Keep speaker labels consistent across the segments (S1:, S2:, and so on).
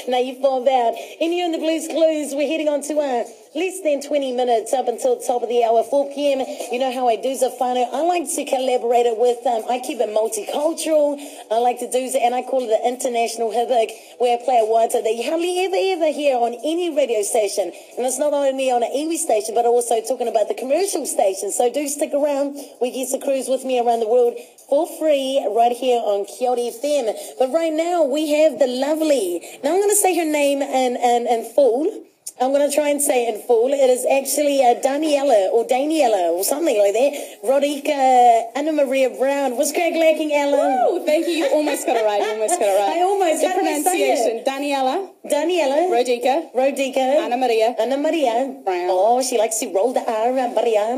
S1: Now you fall out. And here in the Blues Clues, we're heading on to less than 20 minutes up until the top of the hour, 4 p.m. You know how I do the whānau. I like to collaborate it with, I keep it multicultural. I like to do it, and I call it the international hibik, where I play a wāta that you hardly ever hear on any radio station. And it's not only on an iwi station, but also talking about the commercial station. So do stick around. We get to cruise with me around the world for free right here on Kia Ora FM. But right now we have the lovely, now I'm going to say her name in full. I'm going to try and say it in full. It is actually Daniela or something like that. Rodrika Anna Maria Brown. Was Craig lacking, Ellen?
S2: Oh, thank you. You almost got it right.
S1: I almost.
S2: The pronunciation. Daniela. Rodrika. Anna Maria Brown.
S1: Oh, she likes to roll the R. Maria.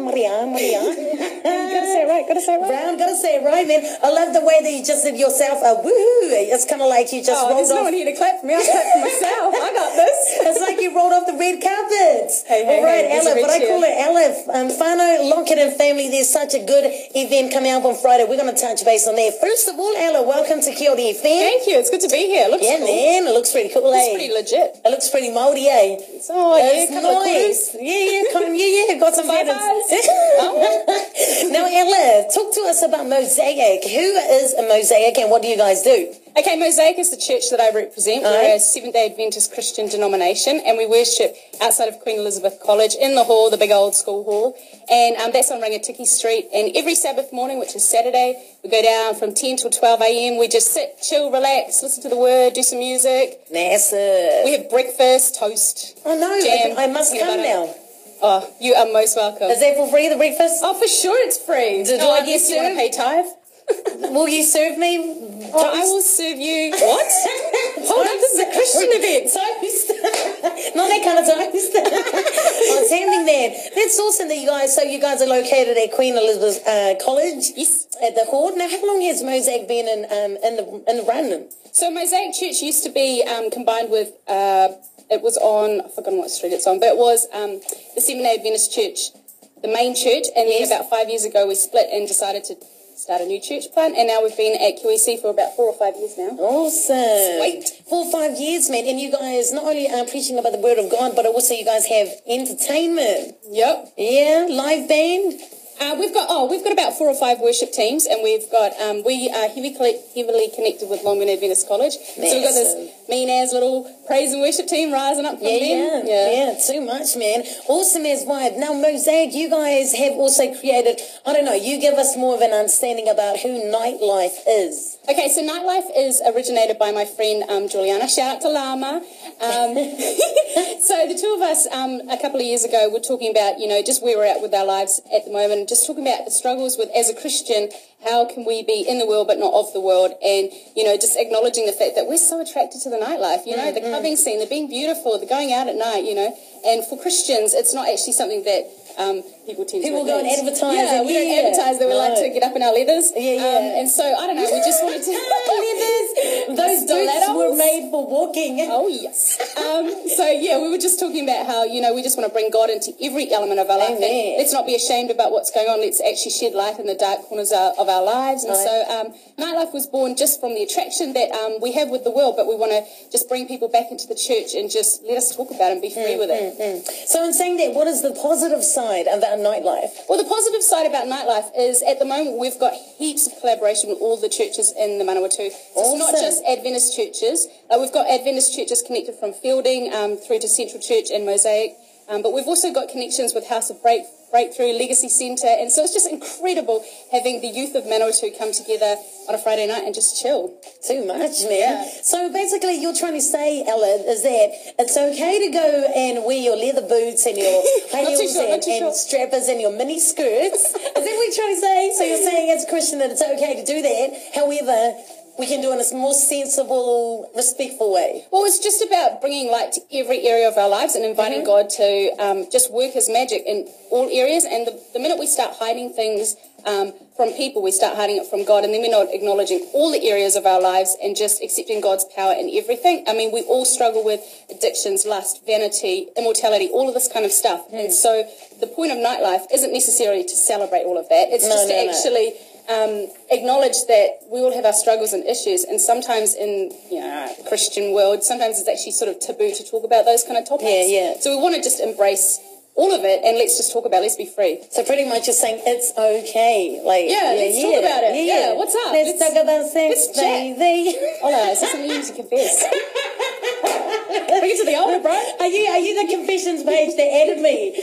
S2: Gotta say it right.
S1: Brown, gotta say it right, man. I love the way that you just did yourself a woohoo. It's kind of like you just rolled off.
S2: There's no one here to clap for me. I'll clap for myself. I got this.
S1: It's like you rolled off the red carpet.
S2: Hey,
S1: all right, Ella, but I
S2: chair.
S1: call it Ella. Whānau, Lockett and family, there's such a good event coming up on Friday. We're going to touch base on that. First of all, Ella, welcome to Kia Ora FM.
S2: Thank you. It's good to be here. It looks cool.
S1: Man, it looks pretty cool,
S2: It's pretty legit.
S1: It looks pretty mouldy, eh?
S2: Oh, yeah,
S1: it's nice. Yeah, got some
S2: Five
S1: feathers.
S2: eyes.
S1: Now, Ella, talk to us about MOSAIC. Who is a MOSAIC and what do you guys do?
S2: Okay, MOSAIC is the church that I represent. We're a Seventh-day Adventist Christian denomination, and we worship outside of Queen Elizabeth College in the hall, the big old school hall. And that's on Rangatiki Street. And every Sabbath morning, which is Saturday, we go down from 10 till 12 a.m. We just sit, chill, relax, listen to the word, do some music.
S1: Massive.
S2: We have breakfast, toast,
S1: Oh, no,
S2: jam,
S1: I must come now.
S2: Oh, you are most welcome.
S1: Is that for free, the breakfast?
S2: Oh, for sure it's free.
S1: Do I get
S2: if you want to pay tithe?
S1: Will you serve me?
S2: Oh, I will serve you. What? Hold on, this is a Christian event.
S1: Toast. Not that kind of toast. Oh, attending that. That's awesome that you guys are located at Queen Elizabeth College.
S2: Yes.
S1: At the Horde. Now, how long has MOSAIC been in the run?
S2: So MOSAIC Church used to be combined with, it was on, I've forgotten what street it's on, but it was the Seventh-day Adventist Church, the main church, and then about 5 years ago we split and decided to start a new church plant, and now we've been at QEC for about 4 or 5 years now.
S1: Awesome.
S2: Sweet.
S1: 4 or 5 years, man. And you guys not only are preaching about the Word of God, but also you guys have entertainment.
S2: Yep.
S1: Yeah, live band.
S2: We've got about 4 or 5 worship teams, and we've got we are heavily connected with Longman Adventist College.
S1: Massive.
S2: So we've got this mean as little praise and worship team rising up from them.
S1: Yeah, too much, man. Awesome as vibe. Now, MOSAIC, you guys have also created, I don't know, you give us more of an understanding about who Nightlife is.
S2: Okay, so Nightlife is originated by my friend Juliana. Shout out to Lama. So the two of us a couple of years ago were talking about, just where we're at with our lives at the moment, just talking about the struggles with, as a Christian, how can we be in the world but not of the world, and, just acknowledging the fact that we're so attracted to the nightlife, the clubbing scene, the being beautiful, the going out at night, and for Christians, it's not actually something that people tend to
S1: go and advertise.
S2: Yeah, we don't advertise that we like to get up in our leathers.
S1: Yeah.
S2: And so, I don't know, we just wanted to...
S1: Leathers! Those boots were made for walking.
S2: Oh, yes. So, we were just talking about how, we just want to bring God into every element of our life. And let's not be ashamed about what's going on. Let's actually shed light in the dark corners of our lives. And so, Nightlife was born just from the attraction that we have with the world, but we want to just bring people back into the church and just let us talk about it and be free with it.
S1: So in saying that, what is the positive side about Nightlife?
S2: Well, the positive side about Nightlife is at the moment we've got heaps of collaboration with all the churches in the Manawatu. So it's not just Adventist churches. We've got Adventist churches connected from Fielding through to Central Church and MOSAIC. But we've also got connections with House of Breakthrough, Legacy Centre, and so it's just incredible having the youth of Manawatu come together on a Friday night and just chill.
S1: Too much, man. Yeah. So basically you're trying to say, Ella, is that it's okay to go and wear your leather boots and your high heels and strappers and your mini skirts. Is that what you're trying to say? So you're saying as a Christian that it's okay to do that, however, we can do it in a more sensible, respectful way.
S2: Well, it's just about bringing light to every area of our lives and inviting God to just work his magic in all areas. And the minute we start hiding things from people, we start hiding it from God, and then we're not acknowledging all the areas of our lives and just accepting God's power in everything. I mean, we all struggle with addictions, lust, vanity, immortality, all of this kind of stuff. And so the point of Nightlife isn't necessarily to celebrate all of that. It's just to actually acknowledge that we all have our struggles and issues, and sometimes in the Christian world, sometimes it's actually sort of taboo to talk about those kind of topics.
S1: Yeah.
S2: So we want to just embrace all of it, and let's just talk about it. Let's be free.
S1: So pretty much you're saying it's okay. Like,
S2: let's talk about it. Yeah, what's up?
S1: Let's talk about sex, baby.
S2: Ola, is this something you need to confess? Bring it to the altar, bro.
S1: Are you the confessions page that added me?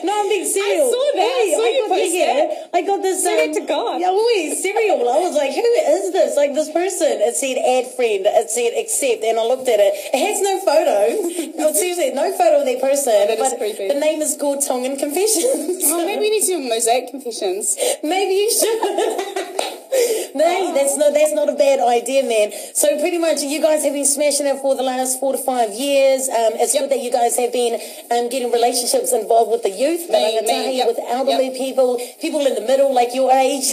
S1: No, I'm being serial.
S2: I saw that.
S1: I got this.
S2: Send it to God.
S1: Yeah, always serial. I was like, who is this? Like this person. It said add friend. It said accept, and I looked at it. It has no photo. No, seriously, no photo of that person.
S2: Oh, that is creepy.
S1: The name is called Tongan Confessions.
S2: Oh, maybe we need to do MOSAIC Confessions.
S1: Maybe you should. No, that's not a bad idea, man. So pretty much you guys have been smashing it for the last 4 to 5 years. It's good that you guys have been getting relationships involved with the youth, with elderly people in the middle like your age.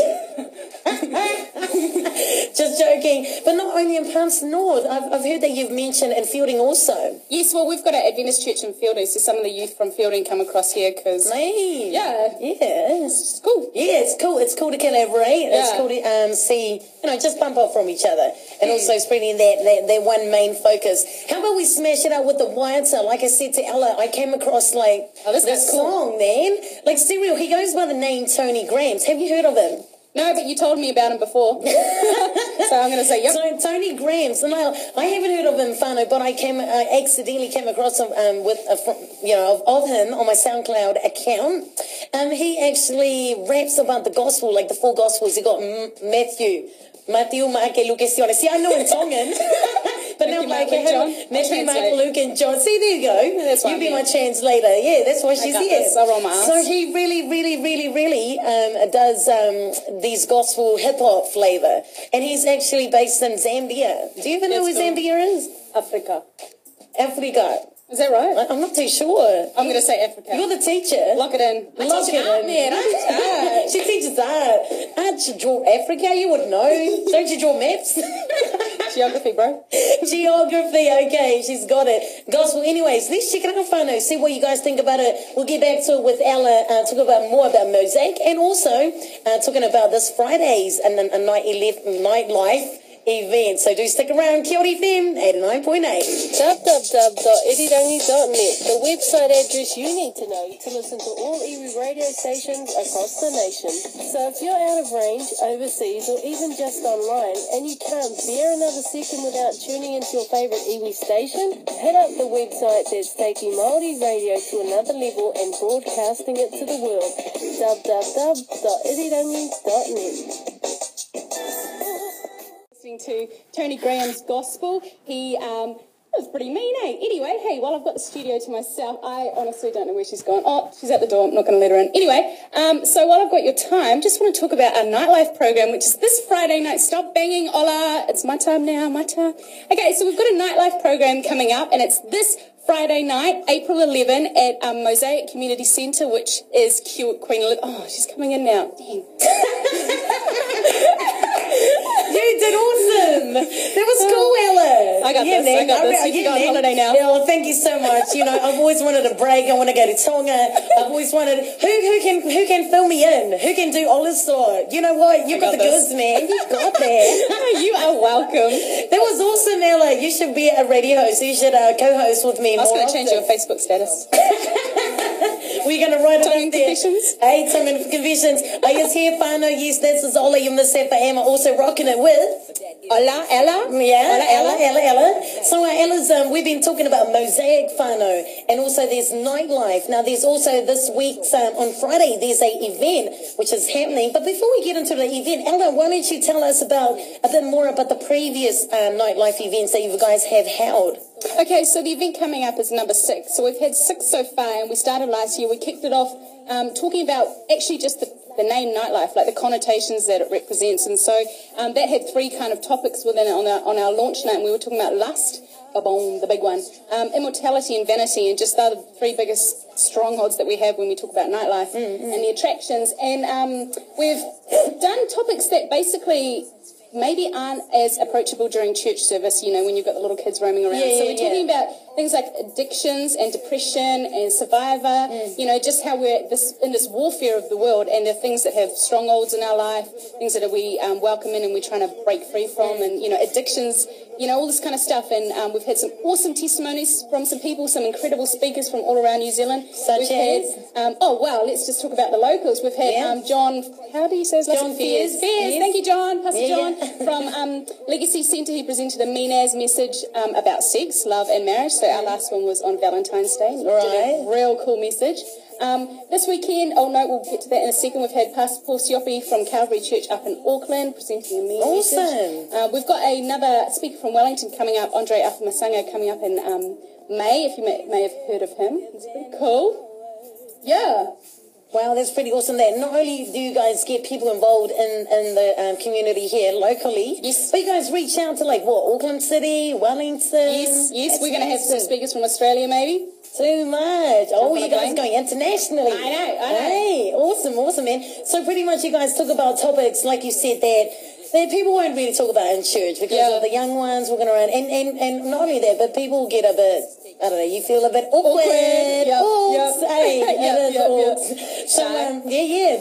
S1: Just joking. But not only in Palms North, I've heard that you've mentioned in Fielding also.
S2: Yes, well, we've got an Adventist church in Fielding, so some of the youth from Fielding come across here because... It's cool.
S1: Yeah, it's cool. It's cool to collaborate.
S2: Yeah.
S1: It's cool to see, just bump off from each other. And also spreading that one main focus. How about we smash it out with the Wyattsa? Like I said to Ella, I came across this song, man. Like serial, he goes by the name Tony Grams. Have you heard of him?
S2: No, but you told me about him before. So I'm going to say, yep.
S1: So Tony Grams, and I haven't heard of him, Whānau, but I accidentally came across him of him on my SoundCloud account. He actually raps about the gospel, like the 4 gospels. He got Matthew, Mark, Luke, John. See, I know in Tongan. But now Matthew, Mark, Luke, and John. See, there you go.
S2: That's
S1: you be my translator. Yeah, that's why she's here.
S2: So
S1: he really does these gospel hip-hop flavor. And he's actually based in Zambia. Do you even know where Zambia is?
S2: Africa.
S1: Is that right? I'm not too sure.
S2: I'm going to say Africa.
S1: You're the teacher.
S2: Lock it in.
S1: Lock it in.
S2: Man. I teach art.
S1: She teaches art. Art should draw Africa. You would know. Don't you draw maps?
S2: Geography, bro.
S1: Geography. Okay, she's got it. Gospel. Anyways, let's check it out, Whānau. See what you guys think about it. We'll get back to it with Ella. Talk about more about MOSAIC, and also talking about this Friday's and a nightlife event. So do stick around. Kia Ora FM 89.8.
S3: www.irirangi.net, the website address you need to know to listen to all iwi radio stations across the nation. So if you're out of range, overseas, or even just online, and you can't bear another second without tuning into your favourite iwi station, head up the website that's taking Māori radio to another level and broadcasting it to the world. www.irirangi.net.
S2: To Tony Graham's gospel. He was pretty mean, eh? Anyway, hey, while I've got the studio to myself, I honestly don't know where she's gone. Oh, she's at the door. I'm not going to let her in. Anyway, so while I've got your time, just want to talk about our nightlife program, which is this Friday night. Stop banging, Ola. It's my time now, my time. Okay, so we've got a nightlife program coming up, and it's this Friday night, April 11, at MOSAIC Community Centre, which is Queen Elizabeth. Oh, she's coming in now. Dang.
S1: You did awesome. That was cool, Ella.
S2: I got this. You can go on holiday now.
S1: Yeah, well, thank you so much. I've always wanted a break. I want to go to Tonga. I've always wanted who can fill me in? Who can do Ola's sort? You know what? You got the goods, man. You got that.
S2: You are welcome.
S1: That was awesome, Ella. You should be a radio host. You should co-host with me.
S2: I was going to change your Facebook status.
S1: We're going to write it
S2: Tongan
S1: up there.
S2: Confessions.
S1: Hey, Tongan Confessions. Are you here, Whānau? Yes, this is Ola. You miss it for Emma. Also rocking it with
S2: Ola, Ella.
S1: Yeah, Ella. So Ella's, we've been talking about MOSAIC, Whānau, and also there's nightlife. Now there's also this week's, on Friday, there's a event which is happening. But before we get into the event, Ella, why don't you tell us a bit more about the previous nightlife events that you guys have held?
S2: Okay, so the event coming up is number 6. So we've had 6 so far, and we started last year. We kicked it off talking about actually just the name nightlife, like the connotations that it represents. And so that had 3 kind of topics within it on our launch night. And we were talking about lust, the big one, immortality and vanity, and just the 3 biggest strongholds that we have when we talk about nightlife and the attractions. And we've done topics that basically maybe aren't as approachable during church service, when you've got the little kids roaming around. So we're talking about things like addictions and depression and survivor, you know, just how we're in this warfare of the world, and the things that have strongholds in our life, things that we welcome in and we're trying to break free from, and, you know, addictions, you know, all this kind of stuff. And we've had some awesome testimonies from some people, some incredible speakers from all around New Zealand.
S1: Such as?
S2: Oh, wow, let's just talk about the locals. We've had John, how do you say his last name?
S1: Fairs.
S2: Yes. Thank you, John. Pastor John from Legacy Centre. He presented a Minaz message about sex, love and marriage. So our last one was on Valentine's Day. He did a real cool message. This weekend, oh no, we'll get to that in a second. We've had Pastor Paul Siopi from Calvary Church up in Auckland presenting a message.
S1: Awesome.
S2: We've got another speaker from Wellington coming up, Andre Afamasanga, coming up in May, if you may have heard of him. It's pretty cool. Yeah.
S1: Wow, that's pretty awesome. That not only do you guys get people involved in the community here locally, but you guys reach out to like what, Auckland City, Wellington.
S2: Yes, we're going to have some speakers from Australia maybe.
S1: Too much. Oh, you guys going internationally.
S2: I know.
S1: Hey, awesome, man. So pretty much you guys talk about topics, like you said, that people won't really talk about in church because of the young ones walking around. And not only that, but people get a bit, I don't know, you feel a bit awkward. So,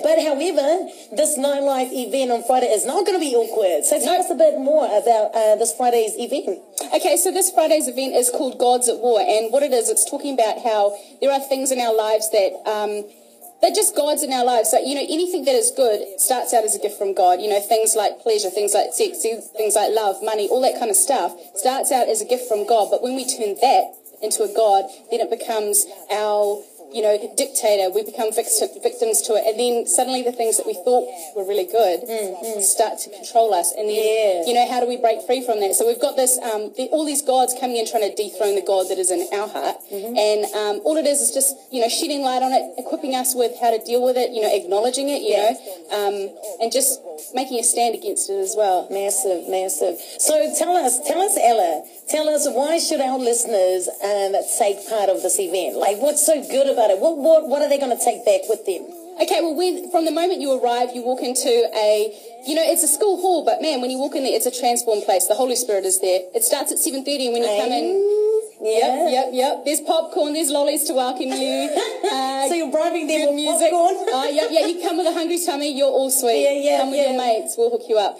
S1: but however, this nightlife event on Friday is not going to be awkward. So tell us a bit more about this Friday's event.
S2: Okay, so this Friday's event is called God's at War, and what it is, it's talking about how there are things in our lives that they're just God's in our lives. So, you know, anything that is good starts out as a gift from God. You know, things like pleasure, things like sex, things like love, money, all that kind of stuff starts out as a gift from God. But when we turn that into a God, then it becomes our, you know, dictator. We become victims to it, and then suddenly the things that we thought were really good start to control us. And then, you know, how do we break free from that? So we've got this, all these gods coming in trying to dethrone the God that is in our heart, and all it is just, you know, shedding light on it, equipping us with how to deal with it, you know, acknowledging it, you know, and just making a stand against it as well.
S1: Massive. So tell us, Ella, why should our listeners take part of this event? Like, what's so good about it? What are they going to take back with them?
S2: Okay, well, from the moment you arrive, you walk into you know, it's a school hall, but man, when you walk in there, it's a transformed place. The Holy Spirit is there. It starts at 7:30, and when you come in, Yep. There's popcorn, there's lollies to welcome you.
S1: So you're bribing them with
S2: music.
S1: Popcorn?
S2: You come with a hungry tummy, you're all sweet. Come with your mates, we'll hook you up.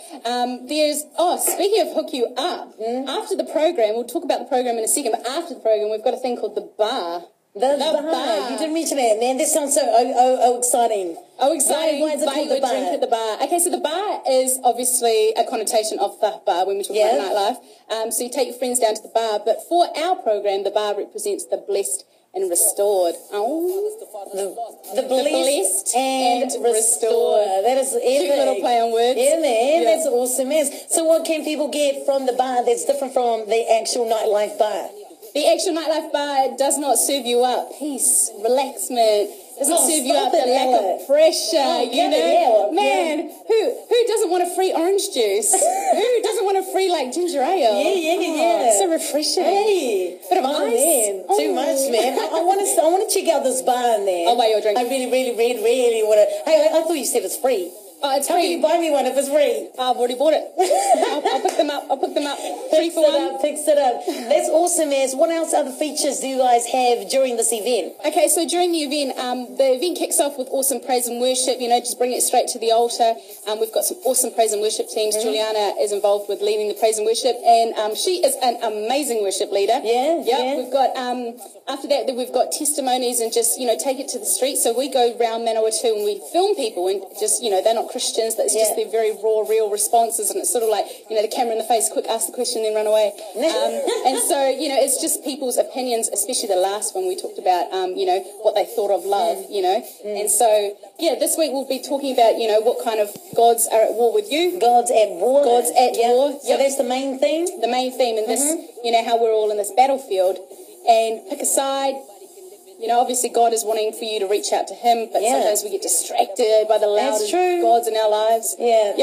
S2: Speaking of hook you up, after the program, we'll talk about the program in a second, but after the program, we've got a thing called the bar.
S1: The bar. You didn't mention that, man. This sounds so exciting.
S2: Exciting.
S1: Why is it called the bar?
S2: Drink at the bar. Okay, so the bar is obviously a connotation of the bar when we talk about nightlife. So you take your friends down to the bar, but for our program, the bar represents the blessed and restored.
S1: The blessed and restored. That is epic.
S2: Cute little play on words.
S1: Yeah, man. That's awesome, man. So what can people get from the bar that's different from the actual nightlife bar?
S2: The actual nightlife bar does not serve you up peace, relaxment. Does not serve you up the lack of pressure. You know, man, who doesn't want a free orange juice? Who doesn't want a free like ginger ale?
S1: Yeah.
S2: So refreshing.
S1: Hey,
S2: bit of ice.
S1: Man, too much, man. I want to check out this bar, man.
S2: I'll buy you a drink.
S1: I really want to. Hey, I thought you said it's free.
S2: Oh, it's
S1: How
S2: free.
S1: can you buy me one if it's free?
S2: I've already bought it. I'll pick them up. 3 for 1.
S1: Fix it up. That's awesome, man. What else other features do you guys have during this event?
S2: Okay, so during the event kicks off with awesome praise and worship. You know, just bring it straight to the altar. We've got some awesome praise and worship teams. Juliana is involved with leading the praise and worship, and she is an amazing worship leader.
S1: Yeah.
S2: We've got after that, we've got testimonies and just, you know, take it to the street. So we go round Manawatu and we film people, and just, you know, they're not Christians, but it's just their very raw, real responses, and it's sort of like, you know, the camera in the face, quick, ask the question, then run away. And so, you know, it's just people's opinions, especially the last one we talked about, you know, what they thought of love, you know. And so, this week we'll be talking about, you know, what kind of gods are at war with you.
S1: Gods at war.
S2: Gods at war.
S1: So that's the main theme?
S2: The main theme in this, you know, how we're all in this battlefield. And pick a side. You know, obviously God is wanting for you to reach out to Him, but sometimes we get distracted by the loudest gods in our lives. And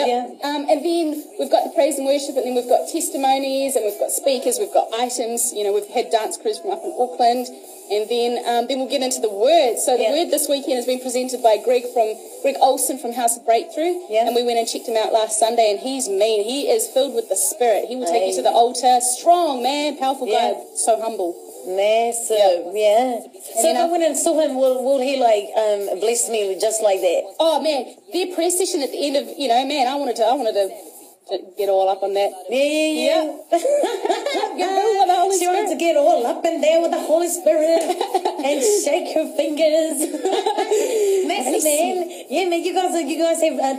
S2: then we've got the praise and worship, and then we've got testimonies, and we've got speakers, we've got items. You know, we've had dance crews from up in Auckland, and then we'll get into the Word. So the Word this weekend has been presented by Greg Olson from House of Breakthrough, and we went and checked him out last Sunday, and he's mean. He is filled with the Spirit. He will take you to the altar. Strong man, powerful guy, so humble.
S1: Massive, yeah. So if I went and saw him, will he like bless me just like that?
S2: Oh man, their prayer session at the end of, you know, man, I wanted to get all up on that.
S1: Yeah. She wanted to get all up in there with the Holy Spirit and shake her fingers. Massive, man. Yeah, man, you guys have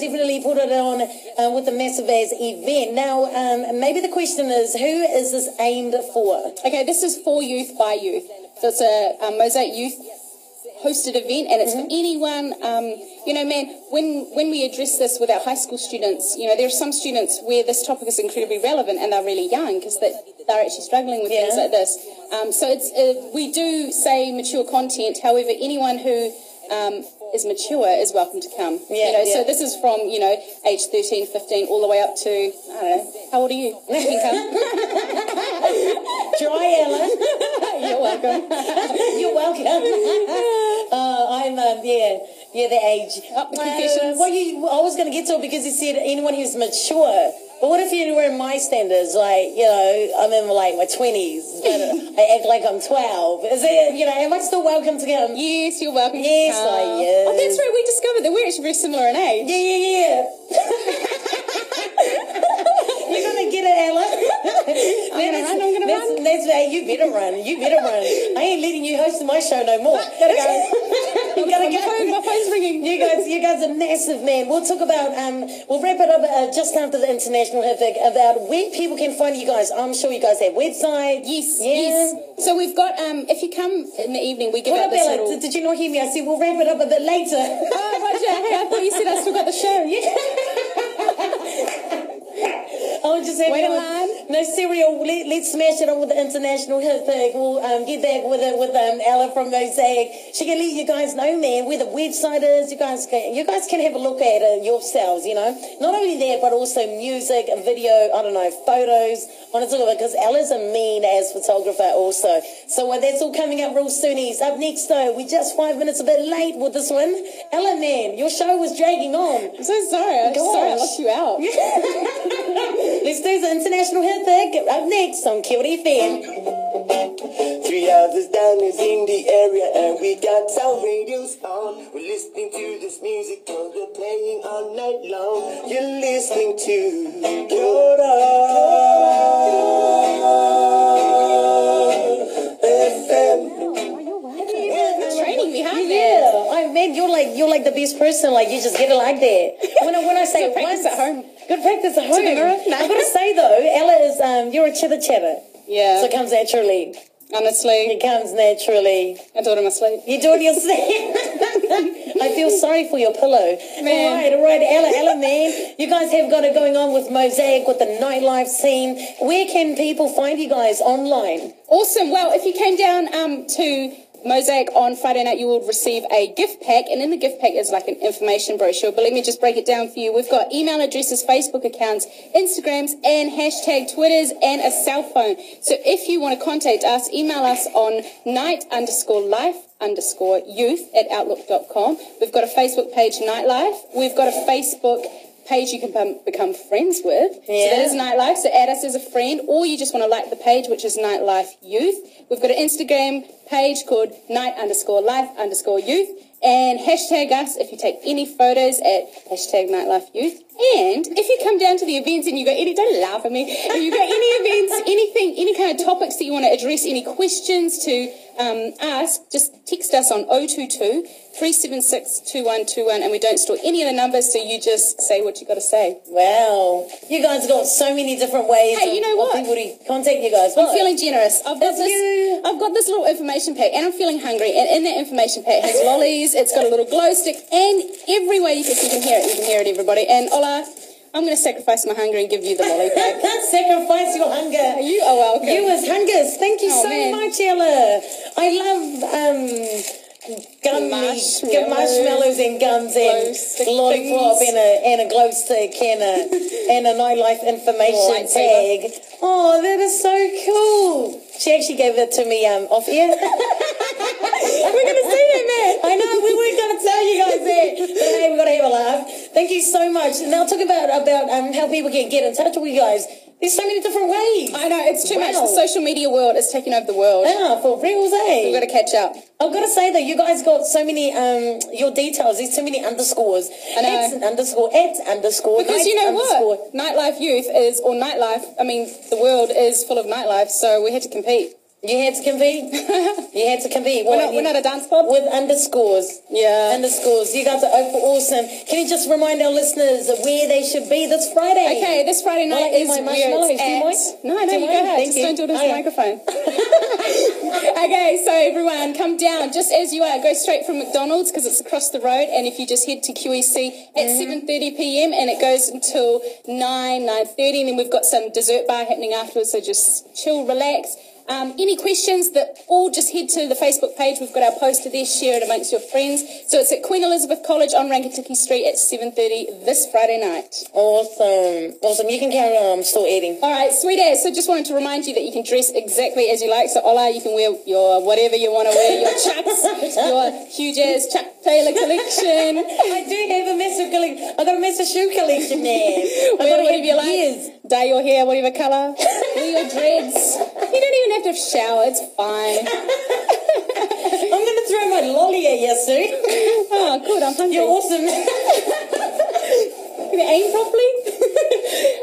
S1: definitely put it on with the Massive as event. Now, maybe the question is, who is this aimed for?
S2: Okay, this is for youth by youth. So it's a MOSAIC youth hosted event, and it's for anyone. You know, man, when we address this with our high school students, you know, there are some students where this topic is incredibly relevant and they're really young because they're actually struggling with things like this. So it's we do say mature content. However, anyone who is mature is welcome to come. So this is from, you know, age 13, 15, all the way up to, I don't know, how old are you? You can come.
S1: Try, Ella.
S2: You're welcome.
S1: You're welcome. I'm, the age.
S2: Confessions.
S1: I was going to get to it because you said anyone who's mature. But what if you were in my standards, like, you know, I'm in like my 20s, but I act like I'm 12. Is it, you know, am I still welcome to come?
S2: Yes, you're welcome to come.
S1: Yes, I am.
S2: Oh, that's right, we discovered that we're actually very similar in age.
S1: Yeah. You're going to get it, Ella.
S2: I'm going to run.
S1: That's right, you better run. I ain't letting you host my show no more. Gotta go. You gotta go.
S2: My phone's ringing.
S1: You guys are massive, man. We'll talk about, we'll wrap it up just after the International Hit about where people can find you guys. I'm sure you guys have websites.
S2: Yes. So we've got, if you come in the evening, we give out this little...
S1: Did you not hear me? I said we'll wrap it up a bit later.
S2: Oh, Roger. Hey, I thought you said I still got the show.
S1: I'll just have
S2: wait in line.
S1: No cereal. Let's smash it on with the International Hit thing. We'll get back with Ella from MOSAIC. She can let you guys know, man, where the website is. You guys can have a look at it yourselves. You know, not only that, but also music, video. I don't know, photos. I want to talk about because Ella's a mean as photographer also. So that's all coming up real soonies. Up next though, we're just 5 minutes a bit late with this one. Ella, man, your show was dragging on.
S2: I'm so sorry. I'm sorry I locked you out.
S1: Let's do the International Hit thing. Up next on Kia Ora FM.
S4: 3 houses down is in the area and we got our radios on. We're listening to this music and we're playing all night long. You're listening to Kia Ora FM.
S2: Training me, huh?
S1: Man, you're like the best person. Like you just get it like that. When I say
S2: good practice at home.
S1: Good practice at home.
S2: To the mirror. No.
S1: I've got to say though, Ella is you're a chitter chatter.
S2: Yeah.
S1: So it comes naturally.
S2: Honestly.
S1: It comes naturally.
S2: I do it in my sleep.
S1: You do it in your sleep. I feel sorry for your pillow.
S2: Man.
S1: All right, Ella, man. You guys have got it going on with MOSAIC, with the nightlife scene. Where can people find you guys online?
S2: Awesome. Well, if you came down to MOSAIC on Friday night, you will receive a gift pack, and in the gift pack is like an information brochure, but let me just break it down for you. We've got email addresses, Facebook accounts, Instagrams, and hashtag Twitters, and a cell phone. So if you want to contact us, email us on night_life_youth@outlook.com. We've got a Facebook page, Nightlife. We've got a Facebook page you can become friends with.
S1: Yeah.
S2: So that is Nightlife. So add us as a friend, or you just want to like the page, which is Nightlife Youth. We've got an Instagram page called night_life_youth, and hashtag us if you take any photos at hashtag Nightlife Youth. And if you come down to the events and you got any, don't laugh at me, if you got any events, anything, any kind of topics that you want to address, any questions to ask, just text us on 022 376 2121, and we don't store any of the numbers, so you just say what you got to say.
S1: Wow. You guys got so many different ways
S2: Hey, you know what?
S1: of people to contact you guys.
S2: I'm feeling generous. I've got this little information pack, and I'm feeling hungry, and in that information pack has lollies, it's got a little glow stick, and every way you can hear it. You can hear it, everybody. And Ola, I'm going to sacrifice my hunger and give you the lolly pack.
S1: Sacrifice your hunger.
S2: You are welcome.
S1: You as hungers. Thank you so much, Ella. I love marshmallows and gums and lollipop and a glow stick and a nightlife information tag. Oh, that is so cool. She actually gave it to me off air. We're going to see that, man. I know, we weren't going to tell you guys that. But hey, we've got to have a laugh. Thank you so much. Now talk about how people can get in touch with you guys. There's so many different ways.
S2: I know, it's too much. The social media world is taking over the world.
S1: Yeah, for reals, eh?
S2: We've got to catch up.
S1: I've got to say though, you guys got so many your details. There's so many underscores.
S2: I know.
S1: It's an underscore. It's underscore.
S2: Because you know what? Nightlife youth is, or nightlife. I mean, the world is full of nightlife, so we had to compete.
S1: You had to compete. You had to compete.
S2: We're not a dance club
S1: with underscores.
S2: Yeah,
S1: underscores. You guys are awesome. Can you just remind our listeners where they should be this Friday?
S2: Okay, this Friday night is where it's at. No, you go ahead. Just don't do it into the microphone. Okay, so everyone, come down just as you are. Go straight from McDonald's because it's across the road, and if you just head to QEC at 7:30 p.m. and it goes until 9:30, and then we've got some dessert bar happening afterwards. So just chill, relax. Any questions, that all just head to the Facebook page. We've got our poster there. Share it amongst your friends. So it's at Queen Elizabeth College on Rangitiki Street at 7:30 this Friday night.
S1: Awesome. You can carry on. I'm still eating.
S2: All right, sweet ass. So just wanted to remind you that you can dress exactly as you like. So Ola, you can wear your whatever you want to wear, your chucks, your huge ass Chuck Taylor collection.
S1: I do have a massive collection. I've got a massive shoe collection there.
S2: Wear whatever you like. Dye your hair, whatever colour. Wear your dreads. You don't even have to shower, it's fine.
S1: I'm going to throw my lolly at you soon.
S2: Oh, good, I'm hungry.
S1: You're awesome.
S2: Can you aim properly?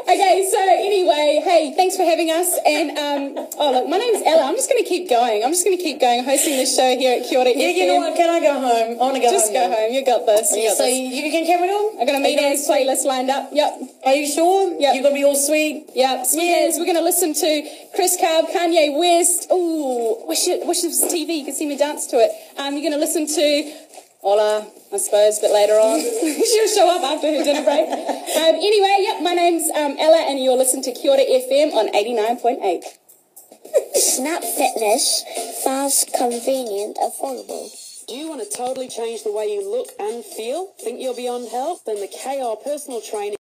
S2: Okay, so anyway, hey, thanks for having us. And, look, my name's Ella. I'm just going to keep going. hosting this show here at Kia Ora FM.
S1: Yeah, you know what? Can I go home? I want to go home.
S2: Just go home. You got this.
S1: You can carry on?
S2: I've got a meetings playlist lined up. Yep.
S1: Are you sure?
S2: Yep.
S1: You're going to be all sweet?
S2: Yep. Sweet as. We're going to listen to Chris Carb, Kanye West. Ooh, wish it was TV. You can see me dance to it. You're going to listen to Ola, I suppose, a bit later on. She'll show up after her dinner break. Anyway, my name's Ella, and you're listening to Kia Ora FM on 89.8.
S5: Snap Fitness, fast, convenient, affordable.
S6: Do you want to totally change the way you look and feel? Think you're beyond help? Then the KR Personal Training